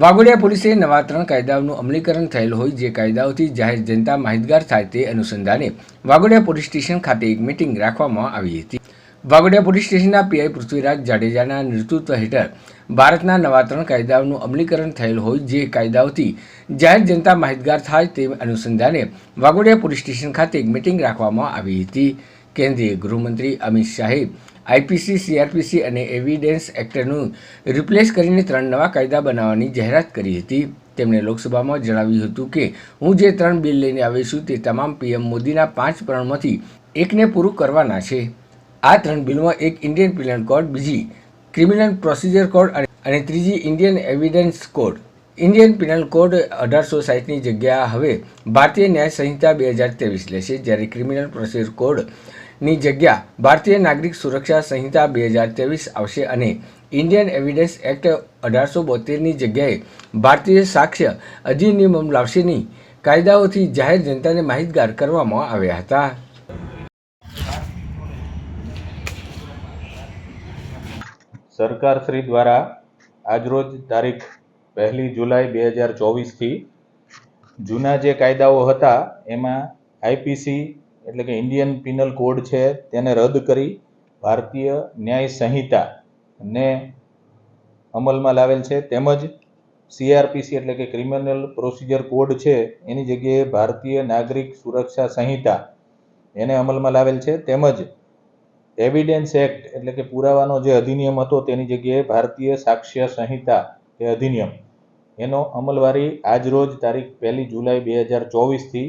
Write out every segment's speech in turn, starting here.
વાઘોડિયા પોલીસે નવા 3 કાયદાઓનું અમલીકરણ થયેલ હોય જે કાયદાઓથી જાહેર જનતા માહિતગાર થાય તે અનુસંધાને વાઘોડિયા પોલીસ સ્ટેશન ખાતે એક મીટિંગ રાખવામાં આવી હતી। વાઘોડિયા પોલીસ સ્ટેશનના પીઆઈ પૃથ્વીરાજ જાડેજાના નેતૃત્વ હેઠળ ભારતના નવા 3 કાયદાઓનું અમલીકરણ થયેલ હોય જે કાયદાઓથી જાહેર જનતા માહિતગાર થાય તે અનુસંધાને વાઘોડિયા પોલીસ સ્ટેશન ખાતે એક મીટિંગ રાખવામાં આવી હતી। કેન્દ્રીય ગૃહમંત્રી અમિત શાહે આઈપીસી, સીઆરપીસી અને એવિડન્સ એક્ટનું રિપ્લેસ કરીને 3 નવા કાયદા બનાવવાની જાહેરાત કરી હતી। તેમણે લોકસભામાં જણાવ્યું હતું કે હું જે 3 બિલ લઈને આવ્યો છું તે તમામ પીએમ મોદીના 5 પ્રણમાંથી એકને પૂરું કરવાના છે। આ 3 બિલમાં એક ઇન્ડિયન પિનલ કોડ, બીજી ક્રિમિનલ પ્રોસિજર કોડ અને ત્રીજી Indian evidence code. Indian penal code 1860ની જગ્યા હવે ભારતીય ન્યાય સંહિતા 2023 લેશે, જ્યારે ક્રિમિનલ પ્રોસિજર કોડની જગ્યા ભારતીય નાગરિક સુરક્ષા સંહિતા 2023 આવશે અને ઇન્ડિયન એવિડન્સ એક્ટ 1872ની જગ્યાએ ભારતીય સાક્ષ્ય અધિનિયમ લાવશે। કાયદાઓથી જાહેર જનતાને માહિતગાર કરવામાં આવ્યા હતા। સરકાર શ્રી દ્વારા આજરોજ તારીખ 1 જુલાઈ 2024થી જૂના જે કાયદાઓ હતા એમાં આઈપીસી એટલે કે ઇન્ડિયન પિનલ કોડ છે તેને રદ કરી ભારતીય ન્યાય સંહિતાને અમલમાં લાવેલ છે, તેમજ સીઆરપીસી એટલે કે ક્રિમિનલ પ્રોસિજર કોડ છે એની જગ્યાએ ભારતીય નાગરિક સુરક્ષા સંહિતા એને અમલમાં લાવેલ છે, તેમજ એવિડન્સ એક્ટ એટલે કે પુરાવાનો જે અધિનિયમ હતો તેની જગ્યાએ ભારતીય સાક્ષ્ય સંહિતા એ અધિનિયમ એનો અમલવારી આજરોજ તારીખ 1 જુલાઈ 2024થી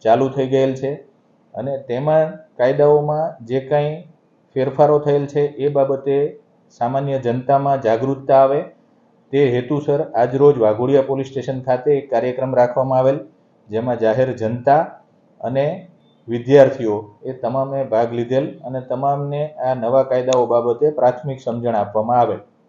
ચાલુ થઈ ગયેલ છે। અને તેમાં કાયદાઓમાં જે કાંઈ ફેરફારો થયેલ છે એ બાબતે સામાન્ય જનતામાં જાગૃતતા આવે તે હેતુસર આજરોજ વાઘોડિયા પોલીસ સ્ટેશન ખાતે એક કાર્યક્રમ રાખવામાં આવેલ, જેમાં જાહેર જનતા અને વિદ્યાર્થીઓ એ તમામે ભાગ લીધેલ અને તમામને આ નવા કાયદાઓ બાબતે પ્રાથમિક સમજણ આપવામાં આવેલ।